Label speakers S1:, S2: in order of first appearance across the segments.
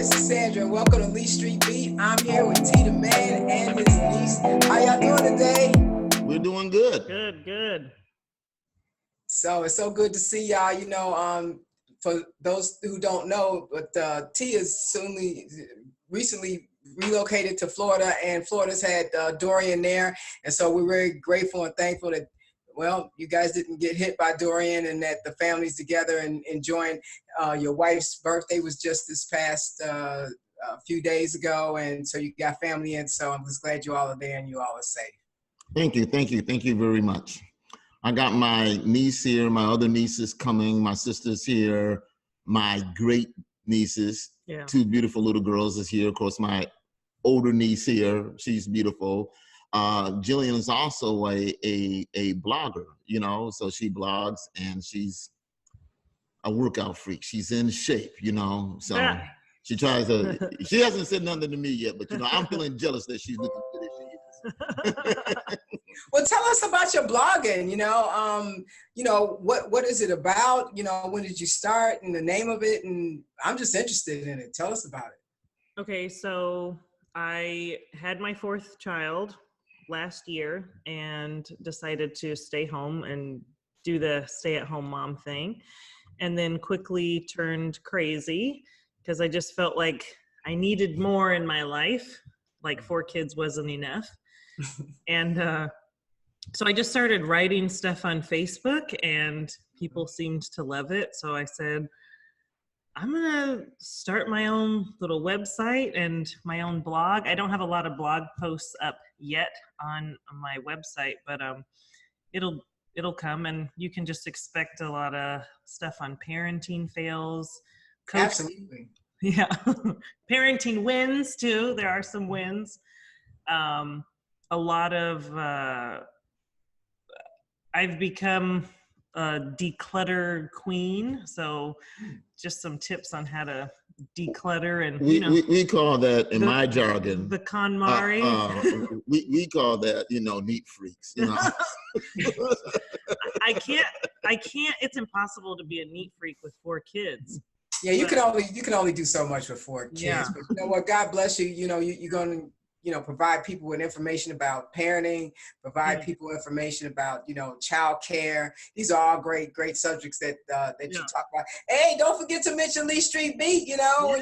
S1: this is Sandra, and welcome to Lee Street Beat. I'm here with T the Man and his niece. How y'all doing today?
S2: We're doing good.
S3: Good.
S1: So it's so good to see y'all. You know, for those who don't know, but T is recently relocated to Florida, and Florida's had Dorian there, and so we're very grateful and thankful that, well, you guys didn't get hit by Dorian, and that the family's together and enjoying. Your wife's birthday was just this past a few days ago, and so you got family in, so I'm just glad you all are there and you all are safe.
S2: Thank you very much. I got my niece here, my other nieces coming, my sister's here, my great nieces, two beautiful little girls is here. Of course, my older niece here, she's beautiful. Jillian is also a blogger, you know, so she blogs and she's a workout freak. She's in shape, you know, so she tries to, she hasn't said nothing to me yet, but, you know, I'm feeling jealous that she's looking good as she is.
S1: Well, tell us about your blogging, you know, what is it about? You know, when did you start and the name of it? And I'm just interested in it. Tell us about it.
S3: Okay, so I had my fourth child last year and decided to stay home and do the stay-at-home mom thing, and then quickly turned crazy because I just felt like I needed more in my life. Like 4 kids wasn't enough. And so I just started writing stuff on Facebook, and people seemed to love it. So I said, I'm gonna start my own little website and my own blog. I don't have a lot of blog posts up yet on my website, but it'll come, and you can just expect a lot of stuff on parenting fails.
S1: Absolutely.
S3: Yeah. Parenting wins too. There are some wins. A lot of, I've become a declutter queen. So just some tips on how to declutter, and
S2: we call that in my jargon
S3: the KonMari.
S2: We call that, you know, neat freaks, you know.
S3: I can't, it's impossible to be a neat freak with 4 kids.
S1: Yeah, you can only do so much with 4 kids.
S3: Yeah.
S1: But you know what? God bless you. You know, you're going to, you know, provide people with information about parenting, provide people information about, you know, child care. These are all great subjects that you talk about. Hey, don't forget to mention Lee Street Beat, you know,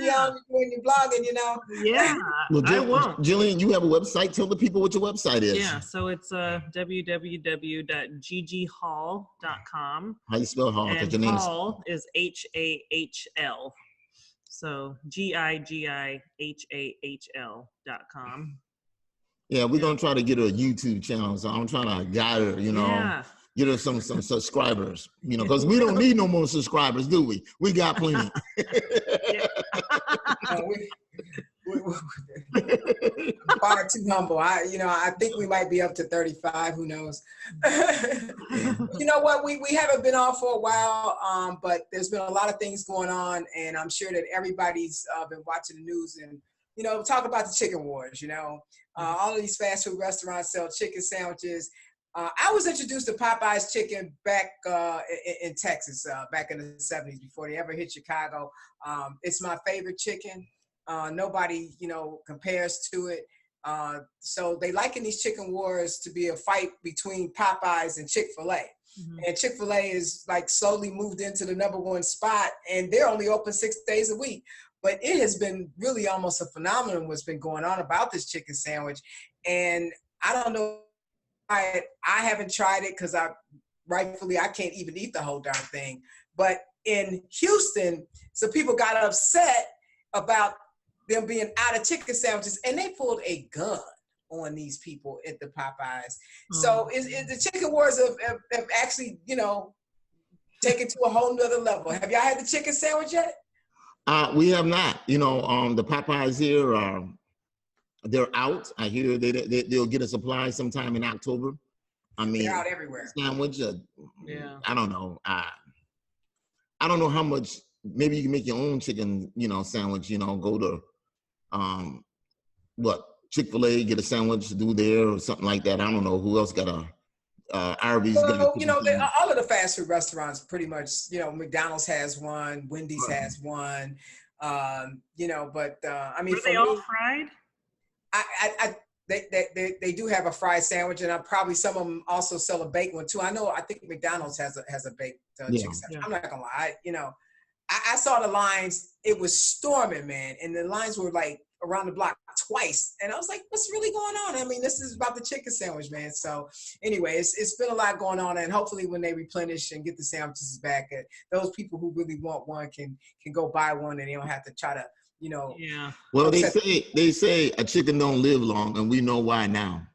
S1: when you're blogging, you know.
S3: Yeah,
S2: well,
S3: I won't.
S2: Jillian, you have a website. Tell the people what your website is.
S3: Yeah, so it's www.gigihall.com.
S2: How you spell Hahl?
S3: And
S2: your name
S3: Hahl is Hahl. So GiGiHAHL.com.
S2: Yeah, we're gonna try to get her a YouTube channel. So I'm trying to guide her, you know, get her some subscribers, you know, because we don't need no more subscribers, do we? We got plenty.
S1: Far too humble. I think we might be up to 35. Who knows? You know what? We haven't been on for a while, but there's been a lot of things going on, and I'm sure that everybody's been watching the news and, you know, talk about the chicken wars. You know, all of these fast food restaurants sell chicken sandwiches. I was introduced to Popeye's chicken back in Texas, back in the 70s, before they ever hit Chicago. It's my favorite chicken. Nobody, you know, compares to it. So they liken these chicken wars to be a fight between Popeyes and Chick-fil-A. Mm-hmm. And Chick-fil-A is like slowly moved into the #1 spot, and they're only open 6 days a week. But it has been really almost a phenomenon what's been going on about this chicken sandwich. And I don't know, I haven't tried it because I can't even eat the whole darn thing. But in Houston, some people got upset about them being out of chicken sandwiches, and they pulled a gun on these people at the Popeyes. So is the chicken wars have actually, you know, taken to a whole nother level. Have y'all had the chicken sandwich yet?
S2: We have not. You know, the Popeyes here, they're out. I hear they'll get a supply sometime in October. I mean,
S1: they're out everywhere.
S2: Sandwich, I don't know. I don't know how much. Maybe you can make your own chicken, you know, sandwich. You know, go to Chick-fil-A, get a sandwich to do there or something like that. I don't know who else got a Arby's.
S1: Well, you know, all of the fast food restaurants pretty much, you know, McDonald's has one, Wendy's has one. You know, but I mean,
S3: were
S1: for
S3: they all
S1: me,
S3: fried?
S1: they do have a fried sandwich, and probably some of them also sell a baked one too. I think McDonald's has a baked chicken sandwich. I'm not gonna lie, you know, I saw the lines. It was storming, man, and the lines were like around the block twice, and I was like, what's really going on? I mean, this is about the chicken sandwich, man. So anyway, it's been a lot going on, and hopefully when they replenish and get the sandwiches back, those people who really want one can go buy one, and they don't have to try to, you know.
S3: Yeah.
S2: Well, they say a chicken don't live long, and we know why now.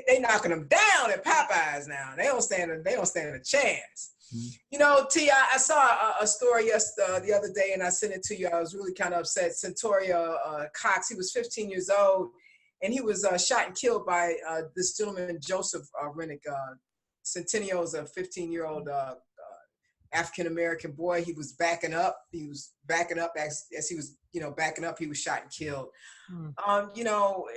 S1: they knocking them down at Popeyes now. They don't stand a chance. You know, T, I saw a story the other day, and I sent it to you. I was really kind of upset. Centoria Cox, he was 15 years old, and he was shot and killed by this gentleman, Joseph Rennick. Centennial is a 15-year-old African-American boy. He was backing up. As he was, you know, backing up, he was shot and killed. You know,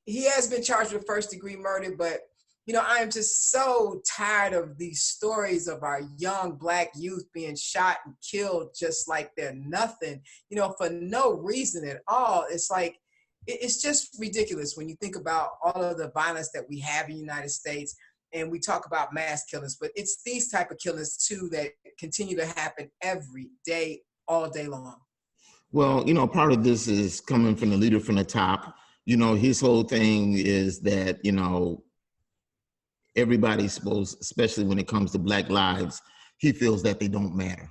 S1: he has been charged with first-degree murder, but you know, I am just so tired of these stories of our young Black youth being shot and killed just like they're nothing, you know, for no reason at all. It's like, it's just ridiculous when you think about all of the violence that we have in the United States, and we talk about mass killings, but it's these type of killings too that continue to happen every day, all day long.
S2: Well, you know, part of this is coming from the leader from the top. You know, his whole thing is that, you know, everybody's supposed, especially when it comes to Black lives, he feels that they don't matter,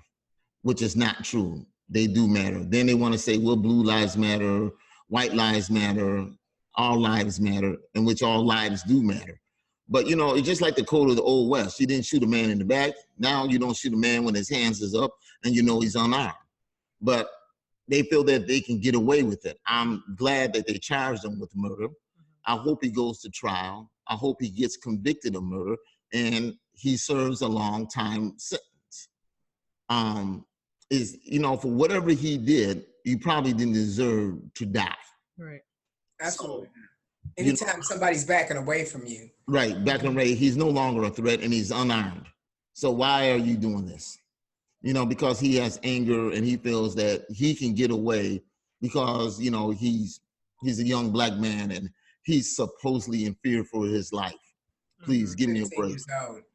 S2: which is not true. They do matter. Then they want to say, well, blue lives matter, white lives matter, all lives matter, in which all lives do matter. But, you know, it's just like the code of the Old West. You didn't shoot a man in the back. Now you don't shoot a man when his hands is up and you know he's unarmed. But they feel that they can get away with it. I'm glad that they charged him with murder. I hope he goes to trial. I hope he gets convicted of murder and he serves a long time sentence. You know, for whatever he did, he probably didn't deserve to die.
S3: Right.
S1: Absolutely. So, anytime somebody's backing away from you.
S2: Right, backing away, he's no longer a threat and he's unarmed. So why are you doing this? You know, because he has anger and he feels that he can get away because, you know, he's a young Black man and he's supposedly in fear for his life. Please give me a break.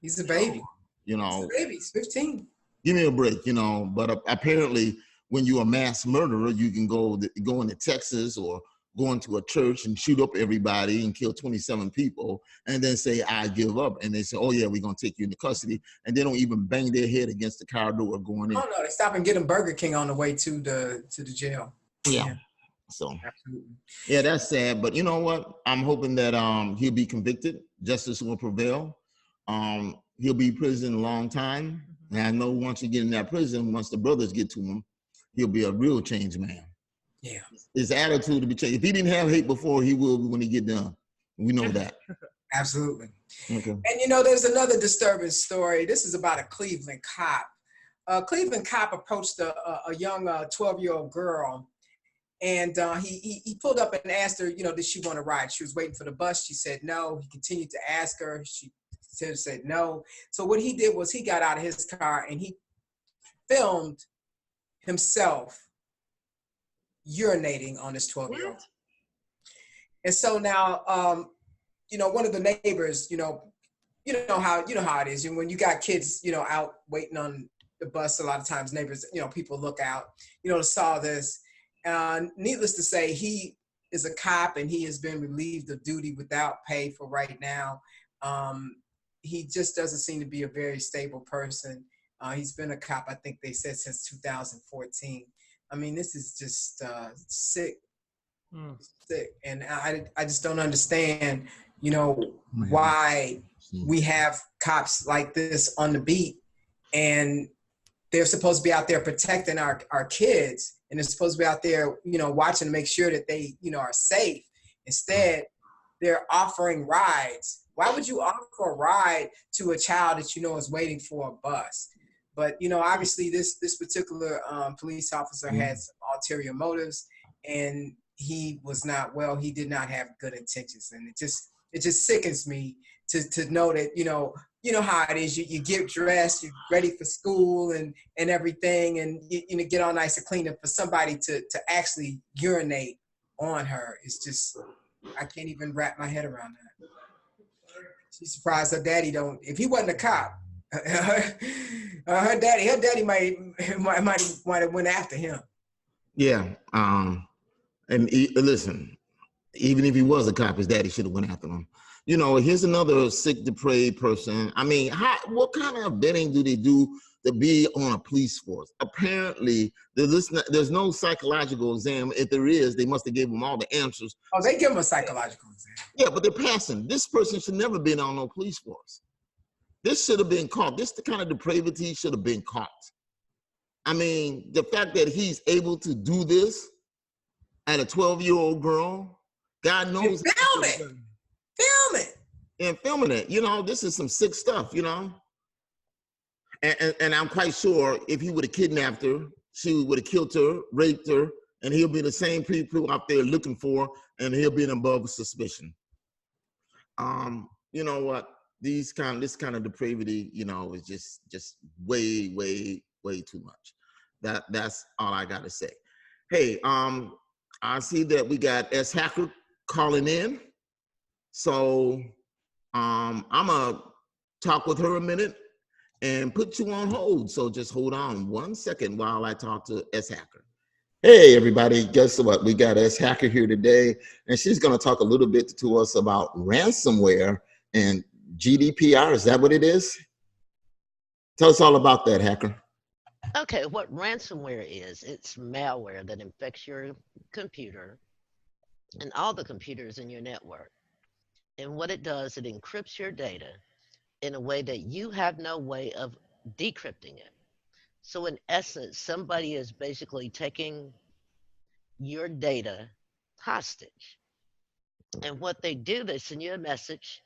S1: He's a baby.
S2: You know,
S1: he's a baby. He's 15.
S2: Give me a break, you know. But apparently, when you're a mass murderer, you can go into Texas or go into a church and shoot up everybody and kill 27 people and then say, I give up. And they say, oh, yeah, we're going to take you into custody. And they don't even bang their head against the car door going in.
S1: Oh, no, they stop and get them Burger King on the way to the jail.
S2: Yeah. So,
S1: absolutely.
S2: Yeah, that's sad. But you know what? I'm hoping that he'll be convicted. Justice will prevail. He'll be in prison a long time. And I know once you get in that prison, once the brothers get to him, he'll be a real changed man.
S1: Yeah.
S2: His attitude to be changed. If he didn't have hate before, he will when he get done. We know that.
S1: Absolutely.
S2: Okay.
S1: And you know, there's another disturbing story. This is about a Cleveland cop. A Cleveland cop approached a young 12-year-old girl. And he pulled up and asked her, you know, did she want to ride? She was waiting for the bus. She said no. He continued to ask her. She said no. So what he did was he got out of his car and he filmed himself urinating on this 12-year-old. And so now, you know, one of the neighbors, you know how it is. And when you got kids, you know, out waiting on the bus, a lot of times neighbors, you know, people look out, you know, saw this. Needless to say, he is a cop and he has been relieved of duty without pay for right now. He just doesn't seem to be a very stable person. He's been a cop, I think they said, since 2014. I mean, this is just sick. Sick. And I just don't understand, you know, why we have cops like this on the beat and they're supposed to be out there protecting our kids. And they're supposed to be out there, you know, watching to make sure that they, you know, are safe. Instead, they're offering rides. Why would you offer a ride to a child that you know is waiting for a bus? But, you know, obviously this particular police officer had some ulterior motives and he was not, well, he did not have good intentions. And it just sickens me to know that, you know, you know how it is. You get dressed, you're ready for school and everything, and you know, get all nice and clean. And for somebody to actually urinate on her, it's just, I can't even wrap my head around that. She's surprised her daddy don't. If he wasn't a cop, her daddy might have went after him.
S2: Yeah. Listen, even if he was a cop, his daddy should have went after him. You know, here's another sick, depraved person. I mean, what kind of vetting do they do to be on a police force? Apparently, there's no psychological exam. If there is, they must have gave them all the answers.
S1: Oh, they give them a psychological exam.
S2: Yeah, but they're passing. This person should never been on no police force. This should have been caught. This the kind of depravity should have been caught. I mean, the fact that he's able to do this at a 12-year-old girl, God knows.
S1: Film it.
S2: And filming it, you know, this is some sick stuff, you know. And I'm quite sure if he would have kidnapped her, she would have killed her, raped her, and he'll be the same people out there looking for her, and he'll be above suspicion. You know what? This kind of depravity, you know, is just way too much. That's all I gotta say. Hey, I see that we got S Hacker calling in, so I'm gonna talk with her a minute and put you on hold. So just hold on 1 second while I talk to S Hacker. Hey everybody, guess what? We got S Hacker here today, and she's gonna talk a little bit to us about ransomware and GDPR. Is that what it is? Tell us all about that, Hacker.
S4: Okay, what ransomware is, it's malware that infects your computer and all the computers in your network. And what it does, it encrypts your data in a way that you have no way of decrypting it. So in essence, somebody is basically taking your data hostage. And what they do, they send you a message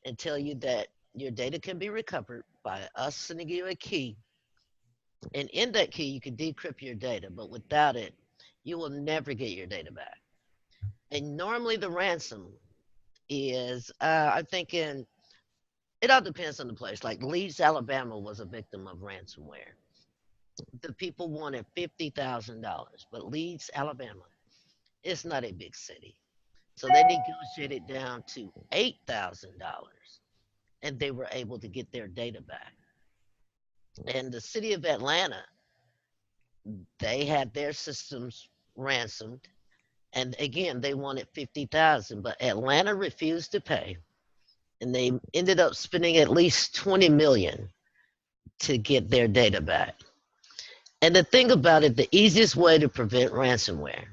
S4: and tell you that your data can be recovered by us sending you a key. And in that key, you can decrypt your data, but without it, you will never get your data back. And normally the ransom is, I'm thinking, it all depends on the place. Like Leeds, Alabama was a victim of ransomware. The people wanted $50,000, but Leeds, Alabama, it's not a big city. So they negotiated down to $8,000, and they were able to get their data back. And the city of Atlanta, they had their systems ransomed. And again, they wanted 50,000, but Atlanta refused to pay. And they ended up spending at least 20 million to get their data back. And the thing about it, the easiest way to prevent ransomware,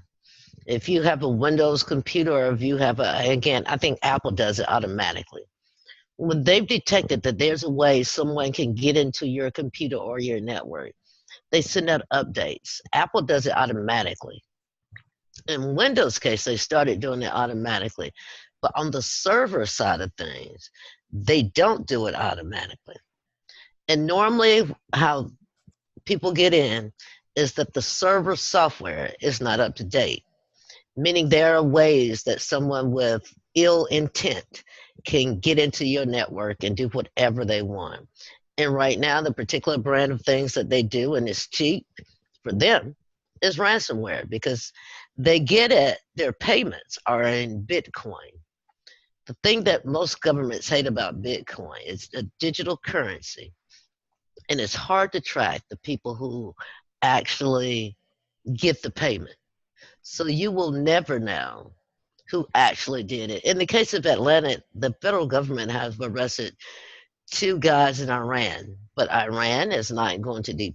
S4: if you have a Windows computer or if you have again, I think Apple does it automatically. When they've detected that there's a way someone can get into your computer or your network, they send out updates. Apple does it automatically. In Windows case, they started doing it automatically. But on the server side of things, they don't do it automatically. And normally how people get in is that the server software is not up to date, meaning there are ways that someone with ill intent can get into your network and do whatever they want. And right now, the particular brand of things that they do, and it's cheap for them, is ransomware, because they get it, their payments are in Bitcoin. The thing that most governments hate about Bitcoin is a digital currency. And it's hard to track the people who actually get the payment. So you will never know who actually did it. In the case of Atlanta, the federal government has arrested 2 guys in Iran, but Iran is not going to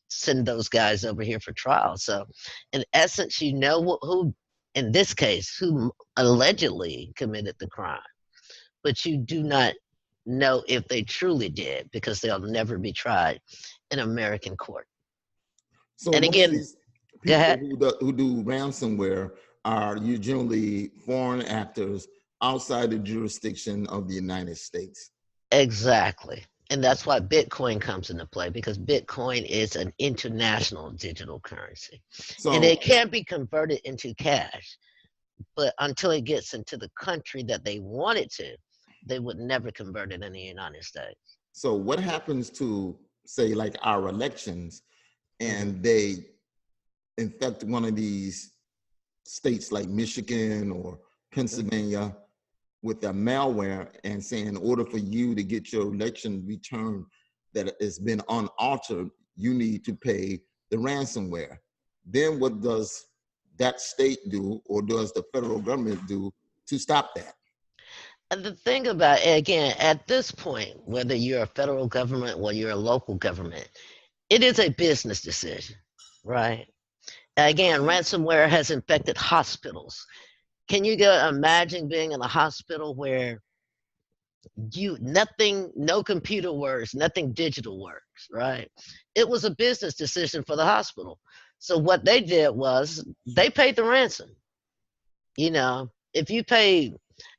S4: send those guys over here for trial. So in essence, you know who, in this case, who allegedly committed the crime, but you do not know if they truly did, because they'll never be tried in American court.
S2: So
S4: and again,
S2: people who do ransomware are usually foreign actors outside the jurisdiction of the United States.
S4: Exactly. And that's why Bitcoin comes into play, because Bitcoin is an international digital currency. So, and it can be converted into cash, but until it gets into the country that they want it to, they would never convert it in the United States.
S2: So what happens to, say, like our elections, and they infect one of these states like Michigan or Pennsylvania with their malware and saying, in order for you to get your election returned that has been unaltered, you need to pay the ransomware. Then what does that state do, or does the federal government do to stop that?
S4: And the thing about it, again, at this point, whether you're a federal government or you're a local government, it is a business decision, right? Again, ransomware has infected hospitals. Can you imagine being in a hospital where nothing, no computer works, nothing digital works, right? It was a business decision for the hospital. So what they did was they paid the ransom. You know, if you pay,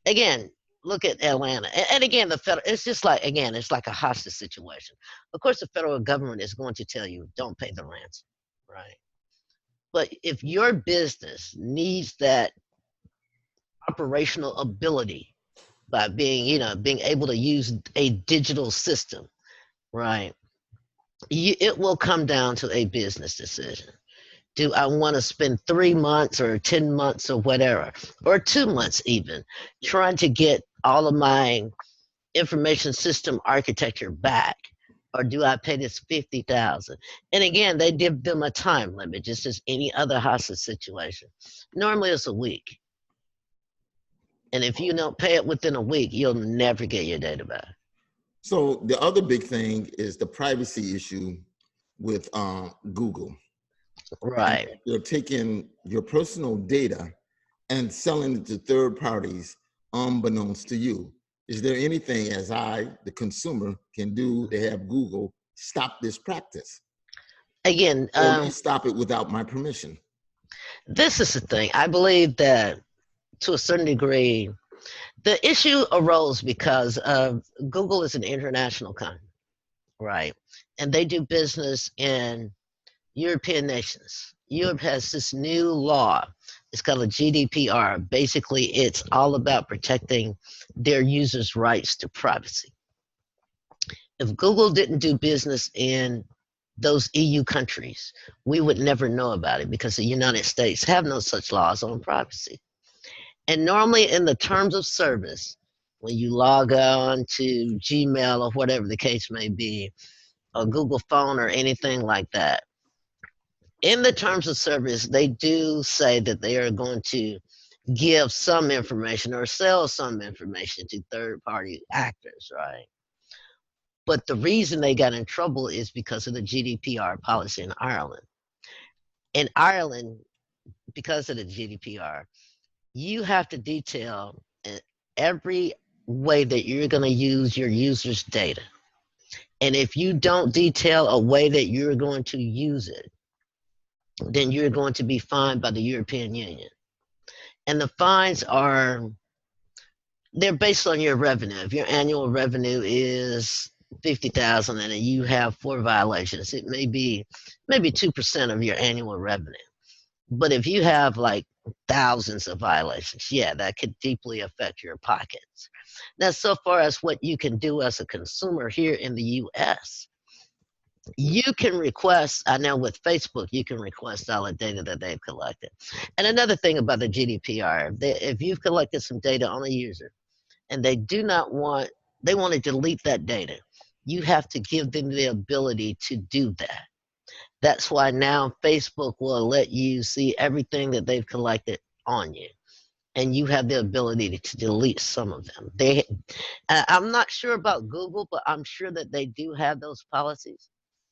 S4: again, look at Atlanta. And again, the federal, it's just like, again, it's like a hostage situation. Of course, the federal government is going to tell you, don't pay the ransom, right? But if your business needs that operational ability by being, being able to use a digital system, right? It will come down to a business decision. Do I want to spend 3 months or 10 months or whatever, or 2 months even, trying to get all of my information system architecture back? Or do I pay this $50,000? And again, they give them a time limit, just as any other hostage situation. Normally it's a week. And if you don't pay it within a week, you'll never get your data back.
S2: So the other big thing is the privacy issue with Google.
S4: Right.
S2: And they're taking your personal data and selling it to third parties unbeknownst to you. Is there anything, as the consumer, can do to have Google stop this practice?
S4: Again,
S2: or stop it without my permission?
S4: This is the thing. I believe that to a certain degree, the issue arose because Google is an international company, right? And they do business in European nations. Europe has this new law. It's called a GDPR. Basically, it's all about protecting their users' rights to privacy. If Google didn't do business in those EU countries, we would never know about it because the United States have no such laws on privacy. And normally in the terms of service, when you log on to Gmail or whatever the case may be, or Google phone or anything like that, in the terms of service, they do say that they are going to give some information or sell some information to third-party actors, right? But the reason they got in trouble is because of the GDPR policy in Ireland. In Ireland, because of the GDPR, you have to detail every way that you're going to use your users' data. And if you don't detail a way that you're going to use it, then you're going to be fined by the European Union. And the fines they're based on your revenue. If your annual revenue is 50,000 and you have 4 violations, it may be maybe 2% of your annual revenue. But if you have like thousands of violations, yeah, that could deeply affect your pockets. Now, so far as what you can do as a consumer here in the US, you can request, I know with Facebook, you can request all the data that they've collected. And another thing about the GDPR, if you've collected some data on a user and they want to delete that data, you have to give them the ability to do that. That's why now Facebook will let you see everything that they've collected on you. And you have the ability to delete some of them. I'm not sure about Google, but I'm sure that they do have those policies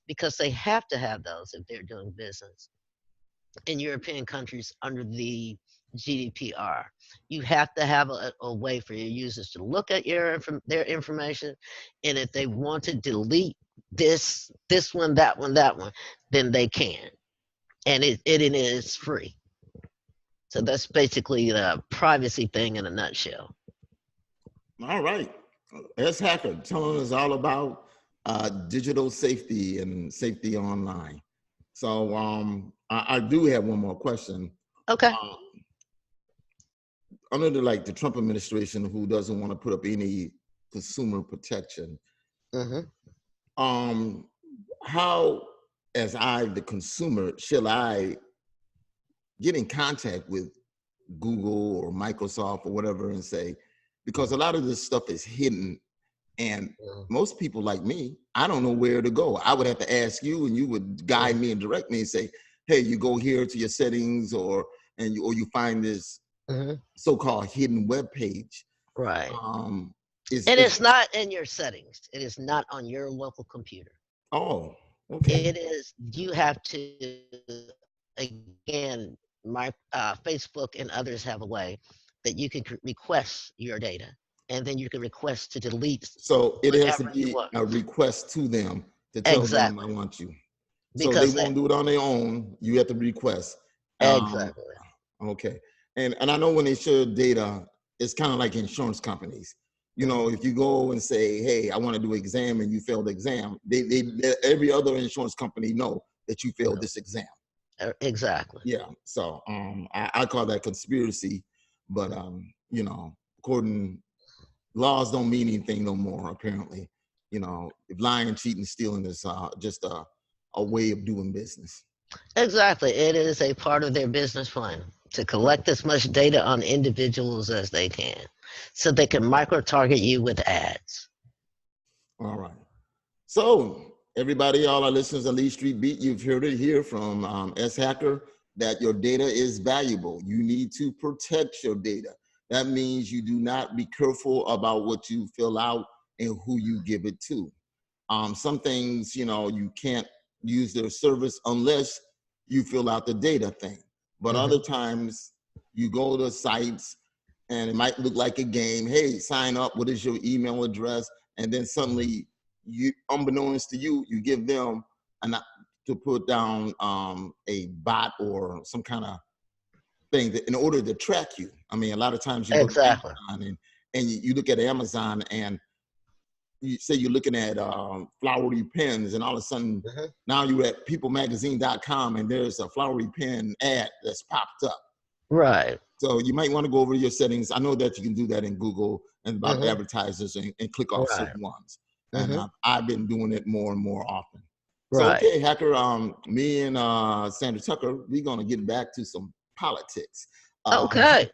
S4: because they have to have those if they're doing business in European countries under the GDPR. You have to have a way for your users to look at their information, and if they want to delete this one, that one, then they can, and it is free. So that's basically the privacy thing in a nutshell.
S2: All right, S. Hacker telling us all about digital safety and safety online. So I do have one more question.
S4: Okay.
S2: Under the Trump administration, who doesn't want to put up any consumer protection, How, as the consumer, shall I get in contact with Google or Microsoft or whatever and say, because a lot of this stuff is hidden, and most people like me, I don't know where to go. I would have to ask you, and you would guide me and direct me and say, hey, you go here to your settings, or you find this so-called hidden web page.
S4: Right. It's not in your settings. It is not on your local computer.
S2: Oh, okay.
S4: It is, you have to, again, Facebook and others have a way that you can request your data, and then you can request to delete.
S2: So it has to be a request to them to tell them I want you. So because they won't do it on their own. You have to request.
S4: Exactly.
S2: Okay. And I know when they share data, it's kind of like insurance companies. You know, if you go and say, hey, I want to do an exam, and you failed the exam, they every other insurance company know that you failed this exam.
S4: Exactly.
S2: Yeah. So I call that conspiracy, but you know, according laws don't mean anything no more, apparently. You know, if lying, cheating, stealing is just a way of doing business.
S4: Exactly. It is a part of their business plan to collect as much data on individuals as they can, so they can micro-target you with ads.
S2: All right. So everybody, all our listeners on Lee Street Beat, you've heard it here from S. Hacker, that your data is valuable. You need to protect your data. That means you do not be careful about what you fill out and who you give it to. Some things, you know, you can't use their service unless you fill out the data thing. But other times you go to sites and it might look like a game. Hey, sign up. What is your email address? And then suddenly, you, unbeknownst to you, you give them to put down a bot or some kind of thing that, in order to track you. I mean, a lot of times you go to Amazon and you look at Amazon, and you say you're looking at flowery pens, and all of a sudden now you're at peoplemagazine.com and there's a flowery pen ad that's popped up.
S4: Right.
S2: So you might want to go over your settings. I know that you can do that in Google and about advertisers and click off certain ones. And I've been doing it more and more often. So, okay, Hacker, me and Sandra Tucker, we're going to get back to some politics.
S4: Okay.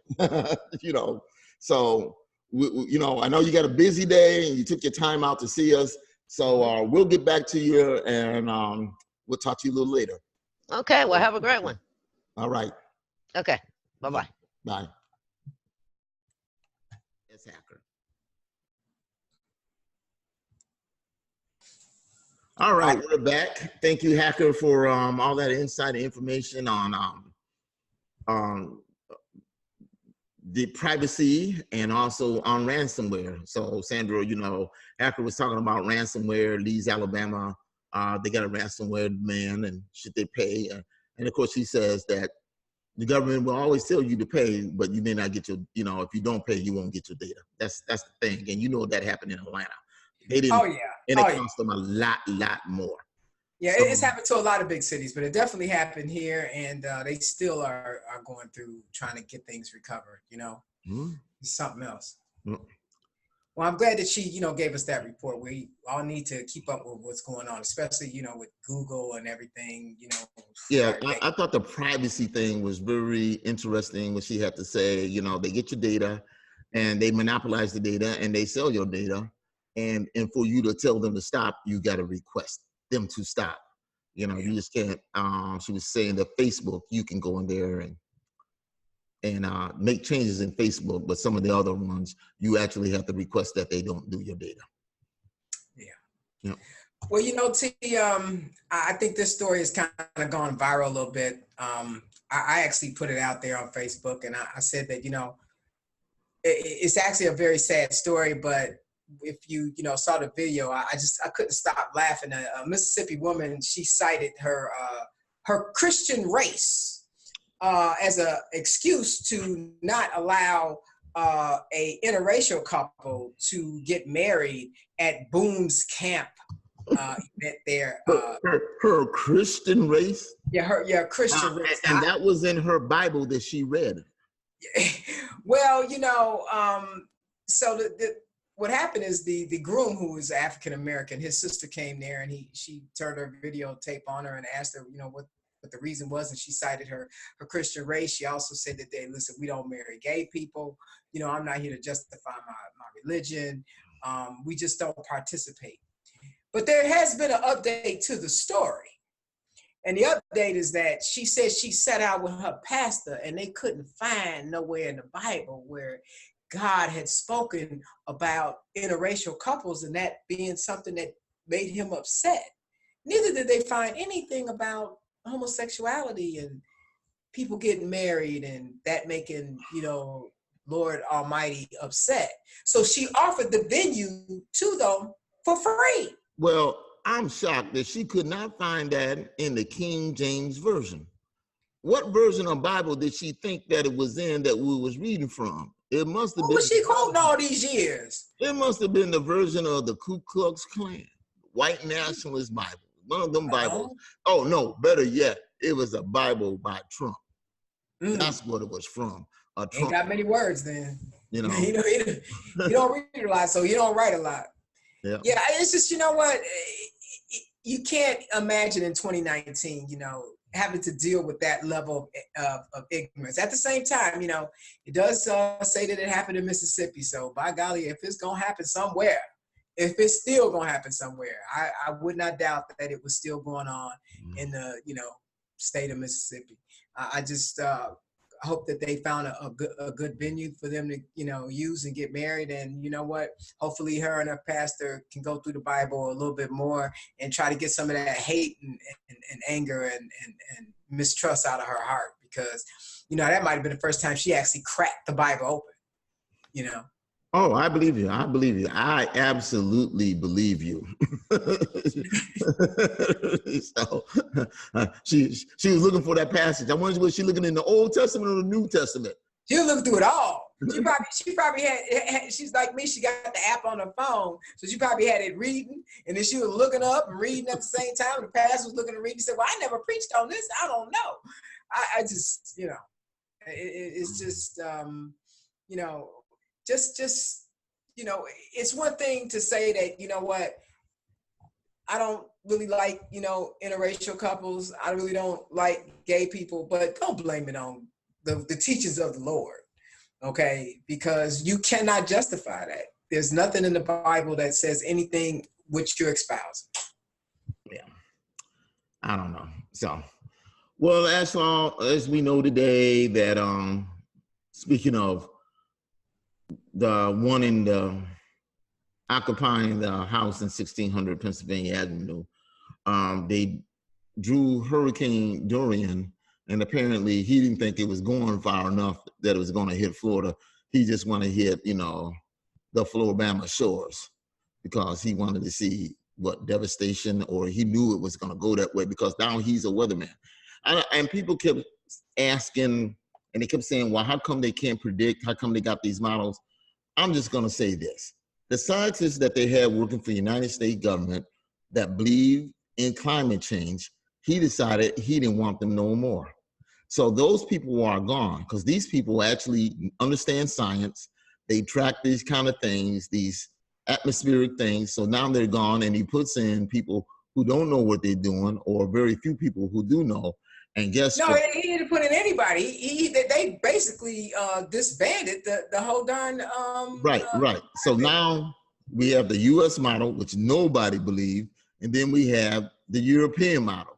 S2: You know, so, you know, I know you got a busy day and you took your time out to see us. So we'll get back to you, and we'll talk to you a little later.
S4: Okay, well, have a great one.
S2: All right.
S4: Okay, bye-bye.
S2: Bye. It's Hacker. All right, we're back. Thank you, Hacker, for all that inside information on the privacy and also on ransomware. So, Sandra, you know, Hacker was talking about ransomware. Lee's, Alabama, they got a ransomware demand, and should they pay? And of course, she says that the government will always tell you to pay, but you may not get your, you know, if you don't pay, you won't get your data. That's the thing. And you know that happened in Atlanta. They didn't, and it cost them a lot more.
S1: Yeah, so, it's happened to a lot of big cities, but it definitely happened here, and they still are going through trying to get things recovered, you know. It's something else. Well, I'm glad that she, you know, gave us that report. We all need to keep up with what's going on, especially, you know, with Google and everything, you know.
S2: Yeah, I thought the privacy thing was very interesting when she had to say, you know, they get your data and they monopolize the data and they sell your data. And for you to tell them to stop, you got to request them to stop. You know, you just can't, she was saying that Facebook, you can go in there and make changes in Facebook, but some of the other ones, you actually have to request that they don't do your data. Yeah.
S1: Well, you know, T, I think this story has kind of gone viral a little bit. I actually put it out there on Facebook, and I said that, you know, it's actually a very sad story, but if you know, saw the video, I couldn't stop laughing. A Mississippi woman, she cited her Christian race as an excuse to not allow a interracial couple to get married at Boone's camp event there.
S2: Her Christian race?
S1: Yeah, her Christian race.
S2: And that was in her Bible that she read.
S1: Well, you know, so what happened is the groom, who was African American, his sister came there and she turned her videotape on her and asked her, what the reason was, and she cited her Christian race. She also said that listen, we don't marry gay people. I'm not here to justify my religion. We just don't participate. But there has been an update to the story. And the update is that she said she sat out with her pastor and they couldn't find nowhere in the Bible where God had spoken about interracial couples and that being something that made him upset. Neither did they find anything about homosexuality and people getting married and that making, Lord Almighty upset. So she offered the venue to them for free.
S2: Well, I'm shocked that she could not find that in the King James Version. What version of Bible did she think that it was in that we was reading from? It must have been.
S1: What was she quoting all these years?
S2: It must have been the version of the Ku Klux Klan, White Nationalist Bible. One of them Bibles. Oh no, better yet, it was a Bible by Trump. That's what it was from. Trump.
S1: Ain't got many words then. You don't read a lot, so you don't write a lot. Yeah, it's just, what? You can't imagine in 2019, having to deal with that level of ignorance. At the same time, it does say that it happened in Mississippi. So by golly, if it's going to happen somewhere, if it's still going to happen somewhere, I would not doubt that it was still going on in the, state of Mississippi. I just hope that they found a good venue for them to, use and get married. And you know what? Hopefully her and her pastor can go through the Bible a little bit more and try to get some of that hate and anger and mistrust out of her heart, because, that might have been the first time she actually cracked the Bible open,
S2: Oh, I believe you. I believe you. I absolutely believe you. So she was looking for that passage. I wonder, was she looking in the Old Testament or the New Testament?
S1: She was looking through it all. She probably had, she's like me, she got the app on her phone. So she probably had it reading, and then she was looking up and reading at the same time. The pastor was looking to read. He said, well, I never preached on this. I don't know. I just, it's just, just, it's one thing to say that, I don't really like, interracial couples. I really don't like gay people, but don't blame it on the teachings of the Lord, okay? Because you cannot justify that. There's nothing in the Bible that says anything which you're espousing.
S2: Yeah, I don't know. So, well, as long as we know today that, speaking of the one in the occupying the house in 1600 Pennsylvania Avenue, they drew Hurricane Dorian, and apparently he didn't think it was going far enough that it was going to hit Florida. He just wanted to hit, the Floribama shores, because he wanted to see what devastation, or he knew it was going to go that way, because now he's a weatherman. And people kept asking, and they kept saying, well, how come they can't predict? How come they got these models? I'm just going to say this. The scientists that they had working for the United States government that believe in climate change, he decided he didn't want them no more. So those people are gone, because these people actually understand science. They track these kind of things, these atmospheric things. So now they're gone, and he puts in people who don't know what they're doing, or very few people who do know. And guess what?
S1: He didn't put in anybody. They basically disbanded the whole darn.
S2: Right. So now we have the U.S. model, which nobody believed, and then we have the European model.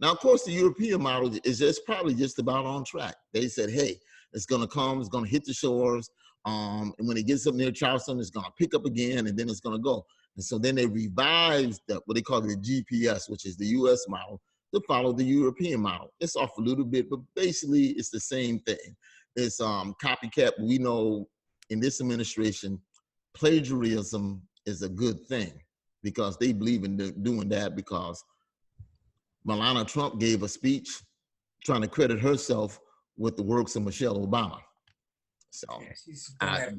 S2: Now, of course, the European model is just probably just about on track. They said, hey, it's going to come, it's going to hit the shores, and when it gets up near Charleston, it's going to pick up again, and then it's going to go. And so then they revised what they call the GPS, which is the U.S. model, to follow the European model. It's off a little bit, but basically it's the same thing. It's copycat. We know in this administration, plagiarism is a good thing, because they believe in doing that, because Melania Trump gave a speech trying to credit herself with the works of Michelle Obama. So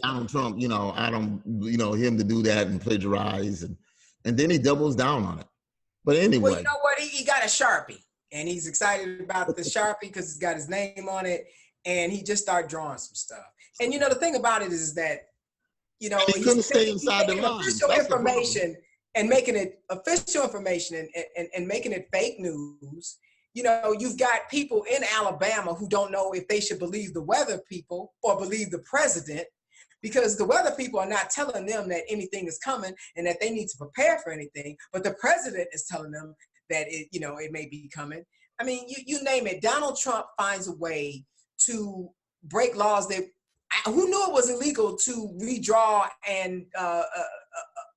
S2: Donald Trump, I don't, him to do that and plagiarize, and then he doubles down on it. But anyway.
S1: Well, you know what? He got a Sharpie, and he's excited about the Sharpie because it's got his name on it, and he just started drawing some stuff. And, the thing about it is that, you know,
S2: he couldn't stay inside the lines.
S1: Official information and making it official information and making it fake news. You know, you've got people in Alabama who don't know if they should believe the weather people or believe the president, because the weather people are not telling them that anything is coming and that they need to prepare for anything, but the president is telling them that it, you know, it may be coming. I mean, you name it. Donald Trump finds a way to break laws that, who knew it was illegal to redraw and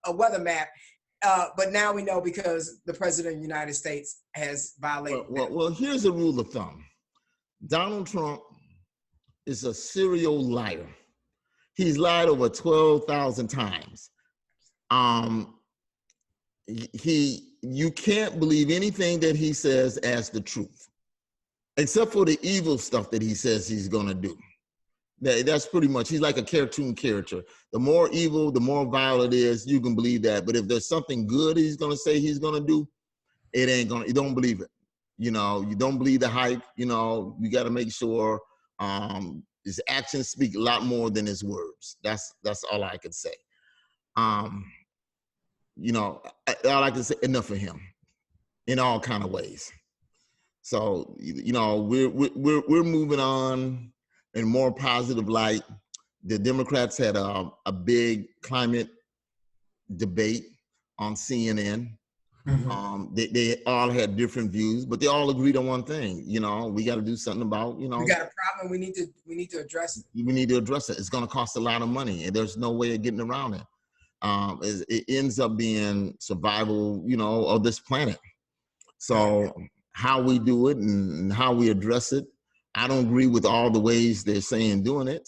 S1: a weather map, but now we know because the president of the United States has violated.
S2: Well, here's a rule of thumb. Donald Trump is a serial liar. He's lied over 12,000 times. You can't believe anything that he says as the truth, except for the evil stuff that he says he's gonna do. That's pretty much, he's like a cartoon character. The more evil, the more vile it is, you can believe that. But if there's something good he's gonna say he's gonna do, it ain't gonna, you don't believe it. You know, you don't believe the hype. You know, you gotta make sure his actions speak a lot more than his words. That's all I can say. You know, all I can say, enough of him in all kind of ways. So, you know, we're moving on in more positive light. The Democrats had a big climate debate on CNN. Mm-hmm. They all had different views, but they all agreed on one thing. You know, we got to do something about, you know.
S1: We got a problem. We need to address it.
S2: We need to address it. It's going to cost a lot of money, and there's no way of getting around it. It ends up being survival, you know, of this planet. So how we do it and how we address it, I don't agree with all the ways they're saying doing it,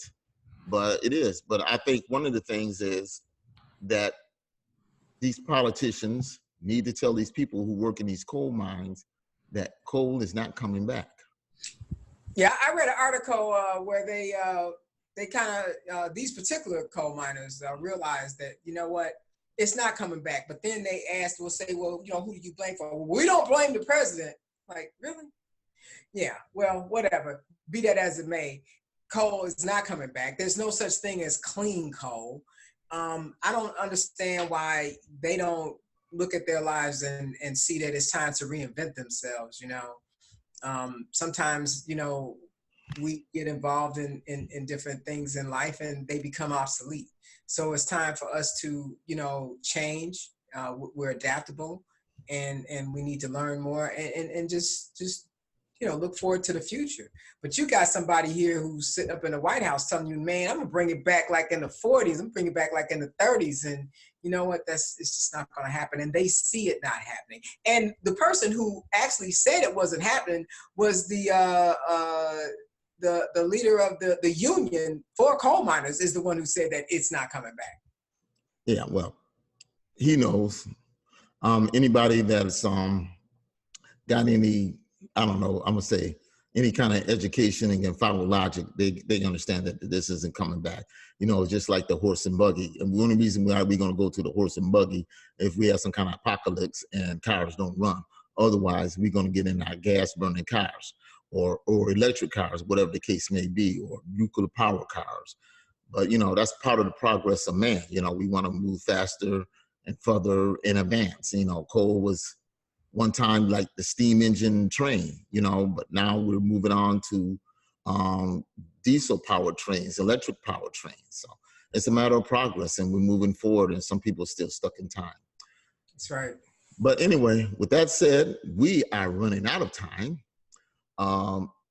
S2: but it is. But I think one of the things is that these politicians need to tell these people who work in these coal mines that coal is not coming back.
S1: Yeah, I read an article where they kind of, these particular coal miners realized that, you know what, it's not coming back. But then they will say, well, you know, who do you blame for? Well, we don't blame the president. Like, really? Yeah, well, whatever. Be that as it may, coal is not coming back. There's no such thing as clean coal. I don't understand why they don't look at their lives and see that it's time to reinvent themselves, you know. Sometimes, you know, we get involved in different things in life and they become obsolete. So it's time for us to, you know, change. We're adaptable and we need to learn more and just, you know, look forward to the future. But you got somebody here who's sitting up in the White House telling you, man, I'm gonna bring it back like in the 40s. I'm gonna bring it back like in the 30s. And you know what, it's just not gonna happen. And they see it not happening. And the person who actually said it wasn't happening was the leader of the union for coal miners is the one who said that it's not coming back.
S2: Yeah, well, he knows. Anybody that's got any, I don't know, I'm gonna say any kind of education and can follow logic, they understand that this isn't coming back. You know, it's just like the horse and buggy. And the only reason why we're gonna go to the horse and buggy if we have some kind of apocalypse and cars don't run. Otherwise, we're gonna get in our gas burning cars or electric cars, whatever the case may be, or nuclear power cars. But you know, that's part of the progress of man. You know, we wanna move faster and further in advance. You know, coal was one time like the steam engine train, you know, but now we're moving on to diesel powered trains, electric powered trains. So it's a matter of progress and we're moving forward and some people are still stuck in time.
S1: That's right.
S2: But anyway, with that said, we are running out of time.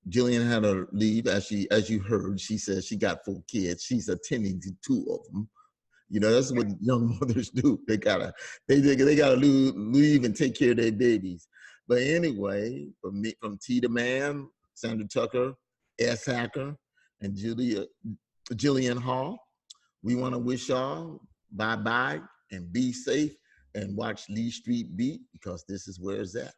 S2: Jillian had to leave, as you heard. She said she got 4 kids. She's attending to 2 of them. You know, that's what young mothers do. They gotta leave and take care of their babies. But anyway, from T the Man, Sandra Tucker, S Hacker, and Jillian Hahl, we want to wish y'all bye-bye and be safe and watch Lee Street Beat because this is where it's at.